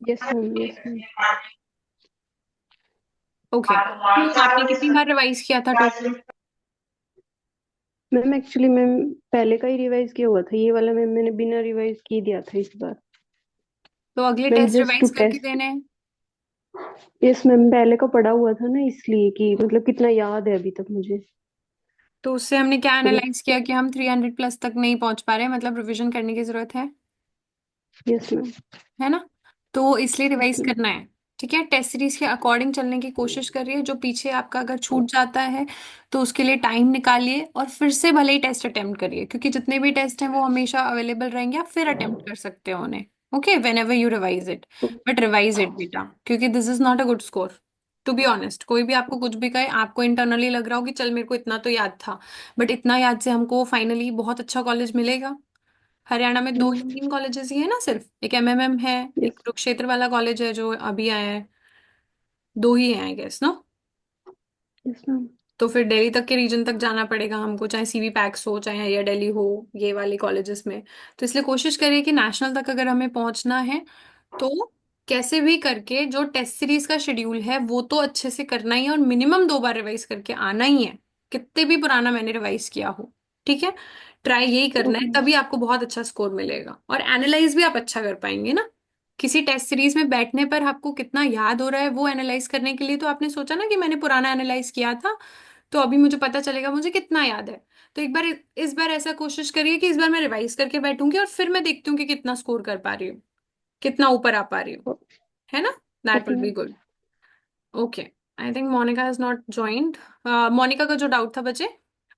Yes ma'am, yes ma'am. Okay, तो आपने कितनी बार रिवाइज किया था टोटल? मैम एक्चुअली मैम पहले का ही रिवाइज किया हुआ था, ये वाला मैम मैंने बिना रिवाइज किए दिया था इस बार। तो अगले ma'am test just to revise करके टेस्ट। देने हैं। यस मैम, पहले का पढ़ा हुआ था ना, इसलिए कि मतलब कितना याद है अभी तक मुझे। तो उससे हमने क्या मतलब। एनालाइज किया कि हम 300 प्लस तक नहीं पहुंच पा रहे, मतलब रिवीजन करने की जरूरत यस मैम। है ना? तो इसलिए रिवाइज यस मैम। करना है। ठीक है, टेस्ट सीरीज के अकॉर्डिंग चलने की कोशिश करिए। जो पीछे आपका अगर छूट जाता है तो उसके लिए टाइम निकालिए और फिर से भले ही टेस्ट अटेम्प्ट करिए, क्योंकि जितने भी टेस्ट हैं वो हमेशा अवेलेबल रहेंगे, आप फिर अटेम्प्ट कर सकते हो उन्हें। Okay, whenever you revise it, but revise it बेटा, क्योंकि this is not a good score. To be honest, कोई भी आपको कुछ भी कहे, आपको इंटरनली लग रहा हो कि चल मेरे को इतना तो याद था, बट इतना याद से हमको फाइनली बहुत अच्छा कॉलेज मिलेगा? हरियाणा में दो या तीन कॉलेजेस ही है ना, सिर्फ एक एमएमएम है, एक यस। कुरुक्षेत्र वाला कॉलेज है जो अभी आया है। दो ही हैं I guess, no? Yes ma'am. तो फिर दिल्ली तक के रीजन तक जाना पड़ेगा हमको, चाहे सीवी पैक्स हो चाहे हायर दिल्ली हो, ये वाले कॉलेजेस में। तो इसलिए कोशिश करिए कि नेशनल तक अगर हमें पहुंचना है तो कैसे भी करके जो टेस्ट सीरीज का शेड्यूल है वो तो अच्छे से करना ही है, और मिनिमम 2 बार रिवाइज करके आना ही है, कितने भी पुराना मैंने रिवाइज किया हो। ठीक है, ट्राई यही करना है, ओके। तभी आपको बहुत अच्छा स्कोर मिलेगा और एनालाइज भी आप अच्छा कर पाएंगे ना। किसी टेस्ट सीरीज में बैठने पर आपको कितना याद हो रहा है वो एनालाइज करने के लिए तो आपने सोचा ना कि मैंने पुराना एनालाइज किया था, तो अभी मुझे पता चलेगा मुझे कितना याद है। तो एक बार, इस बार ऐसा कोशिश करिए कि इस बार मैं रिवाइज करके बैठूंगी और फिर मैं देखती हूँ कि कितना स्कोर कर पा रही हूँ, कितना ऊपर आ पा रही हूँ। है ना? That okay will be ma'am. Good. Okay, I think Monica has not joined. Monica का जो डाउट था बचे,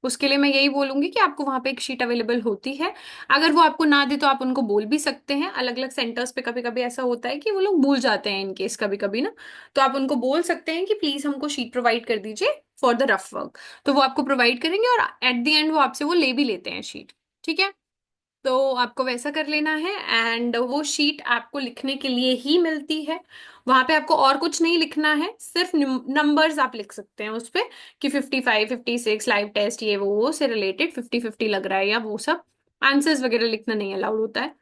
उसके लिए मैं यही बोलूंगी कि आपको वहां पे एक शीट अवेलेबल होती है। अगर वो आपको ना दे तो आप उनको बोल भी सकते हैं, अलग अलग सेंटर्स पे कभी कभी ऐसा होता है कि वो लोग भूल जाते हैं इन केस कभी कभी ना। तो आप उनको बोल सकते हैं कि प्लीज हमको शीट प्रोवाइड कर दीजिए फॉर द रफ वर्क। तो वो आपको प्रोवाइड करेंगे और एट द एंड वो आपसे वो ले भी लेते हैं शीट। ठीक है, तो आपको वैसा कर लेना है। एंड वो शीट आपको लिखने के लिए ही मिलती है, वहां पे आपको और कुछ नहीं लिखना है, सिर्फ नंबर्स आप लिख सकते हैं उस पे कि 55 56 लाइव टेस्ट ये वो से रिलेटेड 50 50 लग रहा है या वो सब। आंसर्स वगैरह लिखना नहीं अलाउड होता है,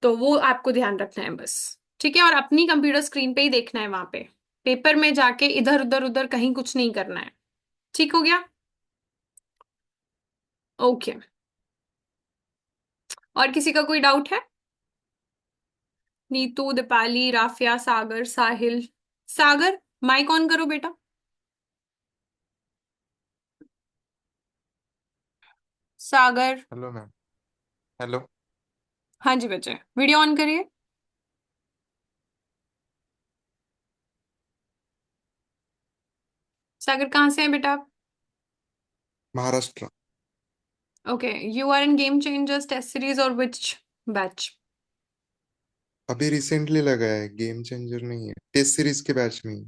तो वो आपको ध्यान रखना है बस। ठीक है, और अपनी कंप्यूटर स्क्रीन पे ही देखना है वहां पे, पेपर में जाके इधर उधर उधर कहीं कुछ नहीं करना है। ठीक हो गया? ओके, और किसी का कोई डाउट है? नीतू, दीपाली, राफिया, सागर, साहिल। सागर, माइक ऑन करो बेटा। सागर। Hello ma'am. हेलो। हाँ जी बच्चे, वीडियो ऑन करिए। सागर कहाँ से हैं बेटा आप? Maharashtra. Okay, you are in game changers test series और विच बैच? अभी रिसेंटली लगा है, गेम चेंजर नहीं है, टेस्ट सीरीज के बैच में ही।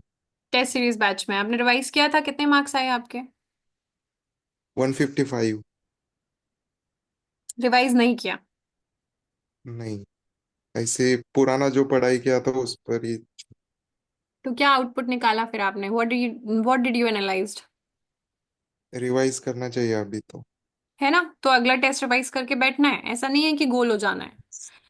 टेस्ट सीरीज बैच में आपने रिवाइज किया था, कितने मार्क्स आए आपके? 155। रिवाइज नहीं किया? नहीं, ऐसे पुराना जो पढ़ाई किया था उस पर ही। तो क्या आउटपुट निकाला फिर आपने? What did you analysed? Revise करना चाहिए अभी तो। है ना? तो अगला टेस्ट रिवाइज करके बैठना है, ऐसा नहीं है कि गोल हो जाना है।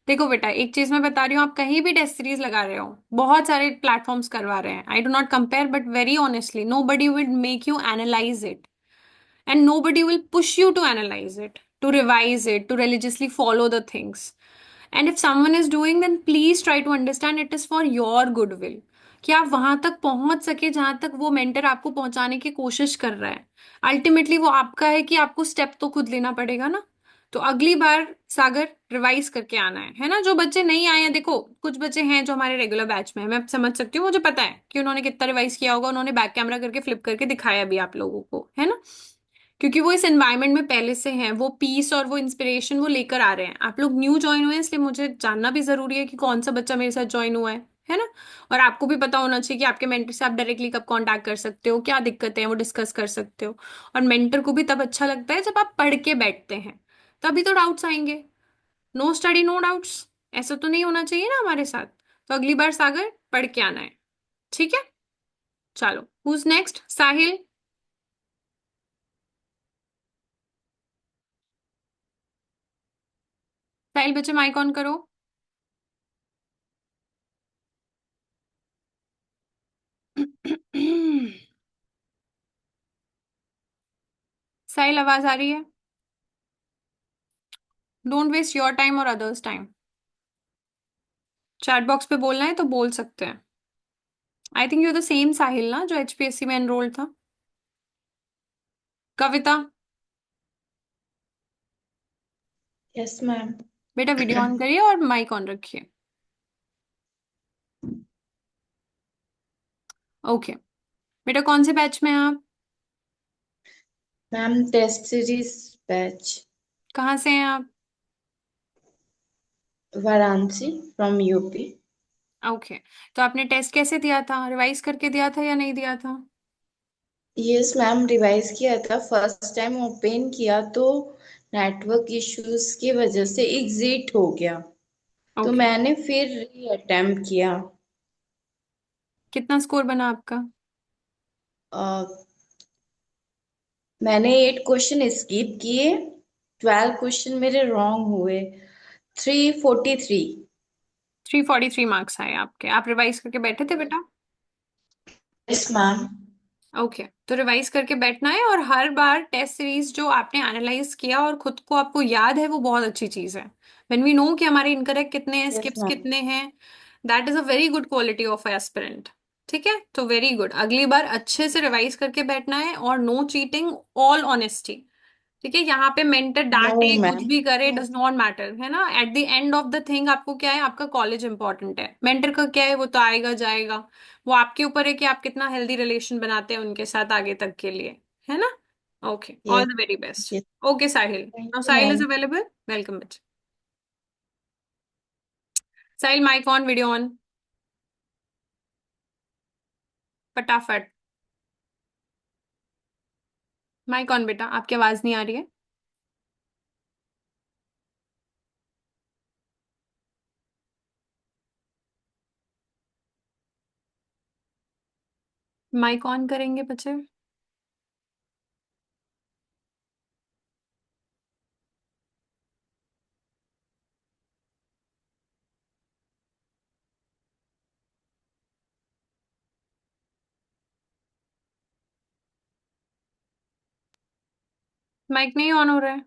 देखो बेटा, एक चीज मैं बता रही हूँ, आप कहीं भी टेस्ट सीरीज लगा रहे हो, बहुत सारे प्लेटफॉर्म्स करवा रहे हैं, I do not compare, but very honestly nobody will make you analyse it, and nobody will push you to analyze it, to revise it, to religiously follow the things. And if someone is doing, then please try to understand it is for your goodwill, कि आप वहां तक पहुंच सके जहां तक वो mentor आपको पहुंचाने की कोशिश कर रहा है। अल्टीमेटली वो आपका है कि आपको स्टेप तो खुद लेना पड़ेगा ना। तो अगली बार सागर रिवाइज करके आना है ना? जो बच्चे नहीं आए हैं, देखो कुछ बच्चे हैं जो हमारे रेगुलर बैच में है, मैं समझ सकती हूँ, मुझे पता है कि उन्होंने कितना रिवाइज किया होगा, उन्होंने बैक कैमरा करके फ्लिप करके दिखाया भी आप लोगों को, है ना? क्योंकि वो इस एनवायरनमेंट में पहले से हैं, वो पीस और वो इंस्पिरेशन वो लेकर आ रहे हैं। आप लोग न्यू ज्वाइन हुए हैं, इसलिए मुझे जानना भी जरूरी है कि कौन सा बच्चा मेरे साथ ज्वाइन हुआ है ना? और आपको भी पता होना चाहिए कि आपके मेंटर से आप डायरेक्टली कब कांटेक्ट कर सकते हो, क्या दिक्कतें हैं वो डिस्कस कर सकते हो। और मेंटर को भी तब अच्छा लगता है जब आप पढ़ के बैठते हैं, तभी तो डाउट्स आएंगे। नो स्टडी नो डाउट्स, ऐसा तो नहीं होना चाहिए ना हमारे साथ। तो अगली बार सागर पढ़ के आना है। ठीक है, चलो, हुज नेक्स्ट? साहिल। साहिल बच्चे माइक ऑन करो। साहिल आवाज आ रही है? डोंट वेस्ट योर टाइम और अदर्स टाइम। चैट बॉक्स पे बोलना है तो बोल सकते हैं। I think you the same Sahil ना जो एचपीएससी में एनरोल्ड था। Kavita, yes ma'am. बेटा वीडियो ऑन करिए और माइक ऑन रखिए। ओके बेटा, कौन से बैच में हैं आप? मैम टेस्ट सीरीज बैच, कहाँ से हैं आप? Varanasi from UP. ओके तो आपने टेस्ट कैसे दिया था? रिवाइज करके दिया था या नहीं दिया था? यस मैम, रिवाइज किया था। फर्स्ट टाइम ओपन किया तो नेटवर्क इश्यूज की वजह से एग्जिट हो गया, तो ओके मैंने फिर री अटेम्प्ट किया। कितना स्कोर बना आपका? अ, मैंने 8 क्वेश्चन स्किप किए, 12 क्वेश्चन मेरे रॉन्ग हुए, 343। 343 मार्क्स आए आपके। आप रिवाइज करके बैठे थे बेटा? Yes ma'am. ओके तो रिवाइज करके बैठना है, और हर बार टेस्ट सीरीज जो आपने एनालाइज किया और खुद को आपको याद है, वो बहुत अच्छी चीज है। व्हेन वी नो कि हमारे इनकरेक्ट कितने हैं, यस स्किप्स मैम। कितने हैं, that is a very good quality of aspirant. ठीक है, तो वेरी गुड। अगली बार अच्छे से रिवाइज करके बैठना है, और नो चीटिंग, ऑल ऑनेस्टी। ठीक है, यहाँ पे मेंटर नो डांटे कुछ मैम। भी करे, डज नॉट मैटर, है ना। At the end of the thing आपको क्या है, आपका कॉलेज इंपॉर्टेंट है। मेंटर का क्या है, वो तो आएगा जाएगा। वो आपके ऊपर है कि आप कितना हेल्दी रिलेशन बनाते हैं उनके साथ आगे तक के लिए, है ना। Okay, all yes. The very best. Yes. Okay Sahil, thank now you Sahil is ma'am. Available, welcome बच्चे। साहिल माइक ऑन, वीडियो ऑन, फटाफट। माइक ऑन बेटा, आपकी आवाज नहीं आ रही है। माइक ऑन करेंगे बच्चे? माइक नहीं ऑन हो रहा है।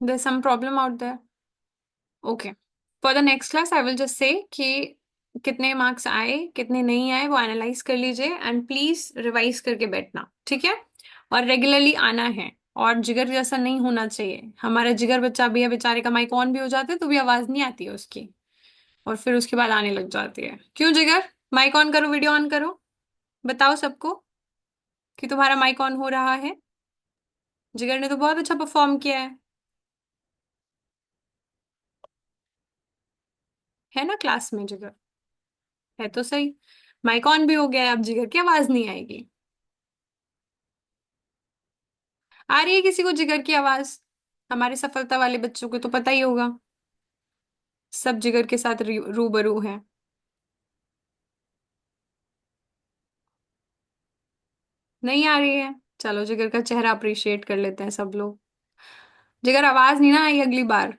There some problem out there. Okay, for the next class I will just say कि कितने मार्क्स आए कितने नहीं आए वो एनालाइज कर लीजिए, एंड प्लीज रिवाइज करके बैठना, ठीक है। और रेगुलरली आना है, और जिगर जैसा नहीं होना चाहिए। हमारा जिगर बच्चा भी है, बेचारे का माइक ऑन भी हो जाता है तो भी आवाज नहीं आती है उसकी, और फिर उसके बाद आने लग जाती है। क्यों जिगर? माइक ऑन करो, वीडियो ऑन करो, बताओ सबको कि तुम्हारा माइक ऑन हो रहा है। जिगर ने तो बहुत अच्छा परफॉर्म किया है ना क्लास में। जिगर है तो सही, माइक ऑन भी हो गया है, अब जिगर की आवाज नहीं आएगी। आ रही है किसी को जिगर की आवाज? हमारे सफलता वाले बच्चों को तो पता ही होगा, सब जिगर के साथ रूबरू हैं। नहीं आ रही है, चलो जिगर का चेहरा अप्रिशिएट कर लेते हैं सब लोग। जिगर आवाज नहीं ना आई अगली बार,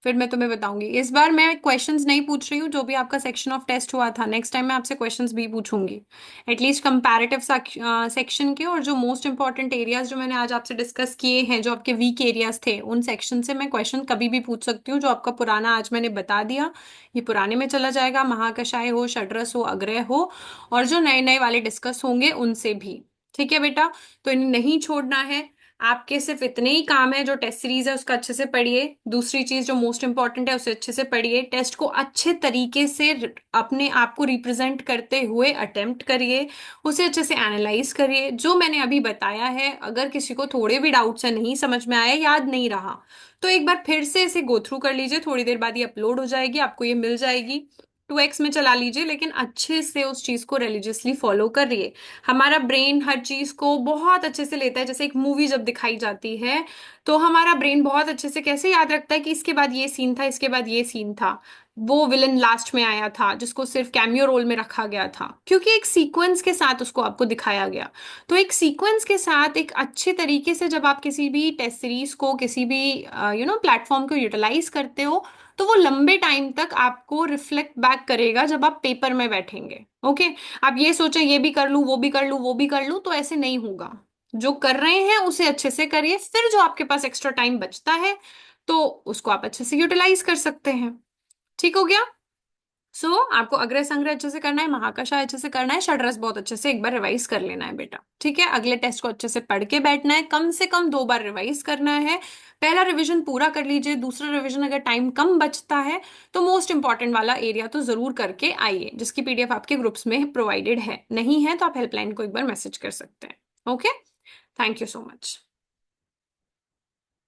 फिर मैं तुम्हें बताऊंगी। इस बार मैं क्वेश्चंस नहीं पूछ रही हूँ, जो भी आपका सेक्शन ऑफ टेस्ट हुआ था, नेक्स्ट टाइम मैं आपसे क्वेश्चंस भी पूछूंगी, एटलीस्ट कंपैरेटिव सेक्शन के। और जो मोस्ट इंपॉर्टेंट एरियाज जो मैंने आज आपसे डिस्कस किए हैं, जो आपके वीक एरियाज थे, उन सेक्शन से मैं क्वेश्चन कभी भी पूछ सकती हूँ। जो आपका पुराना आज मैंने बता दिया, ये पुराने में चला जाएगा, महाकशाय हो, षड्रस हो, अग्रय हो, और जो नए नए वाले डिस्कस होंगे उनसे भी। ठीक है बेटा, तो इन्हें नहीं छोड़ना है। आपके सिर्फ इतने ही काम है, जो टेस्ट सीरीज है उसका अच्छे से पढ़िए, दूसरी चीज जो मोस्ट इंपॉर्टेंट है उसे अच्छे से पढ़िए, टेस्ट को अच्छे तरीके से अपने आप को रिप्रेजेंट करते हुए अटेम्प्ट करिए, उसे अच्छे से एनालाइज करिए। जो मैंने अभी बताया है, अगर किसी को थोड़े भी डाउट्स है, नहीं समझ में आया, याद नहीं रहा, तो एक बार फिर से इसे गो थ्रू कर लीजिए। थोड़ी देर बाद ये अपलोड हो जाएगी, आपको ये मिल जाएगी। 2x में चला लीजिए, लेकिन अच्छे से उस चीज को रिलीजियसली फॉलो करिए। हमारा ब्रेन हर चीज को बहुत अच्छे से लेता है, जैसे एक मूवी जब दिखाई जाती है तो हमारा ब्रेन बहुत अच्छे से कैसे याद रखता है कि इसके बाद ये सीन था, इसके बाद ये सीन था, वो विलन लास्ट में आया था जिसको सिर्फ कैमियो रोल में रखा गया था, क्योंकि एक सीक्वेंस के साथ उसको आपको दिखाया गया। तो एक सीक्वेंस के साथ एक अच्छे तरीके से जब आप किसी भी टेस्ट सीरीज को, किसी भी प्लेटफॉर्म को यूटिलाइज करते हो, तो वो लंबे टाइम तक आपको रिफ्लेक्ट बैक करेगा जब आप पेपर में बैठेंगे। ओके, आप ये सोचें ये भी कर लूं, वो भी कर लूं, वो भी कर लूं, तो ऐसे नहीं होगा। जो कर रहे हैं उसे अच्छे से करिए, फिर जो आपके पास एक्स्ट्रा टाइम बचता है तो उसको आप अच्छे से यूटिलाइज कर सकते हैं। ठीक हो गया? आपको अग्र संग्रह अच्छे से करना है, महाकशा अच्छे से करना है, षड्रस बहुत अच्छे से एक बार रिवाइज कर लेना है बेटा। ठीक है, अगले टेस्ट को अच्छे से पढ़ के बैठना है, कम से कम 2 बार रिवाइज करना है। पहला रिवीजन पूरा कर लीजिए, दूसरा रिवीजन अगर टाइम कम बचता है तो मोस्ट इंपॉर्टेंट वाला एरिया तो जरूर करके आइए, जिसकी पीडीएफ आपके ग्रुप्स में प्रोवाइडेड है। नहीं है तो आप हेल्पलाइन को एक बार मैसेज कर सकते हैं। Okay, thank you so much.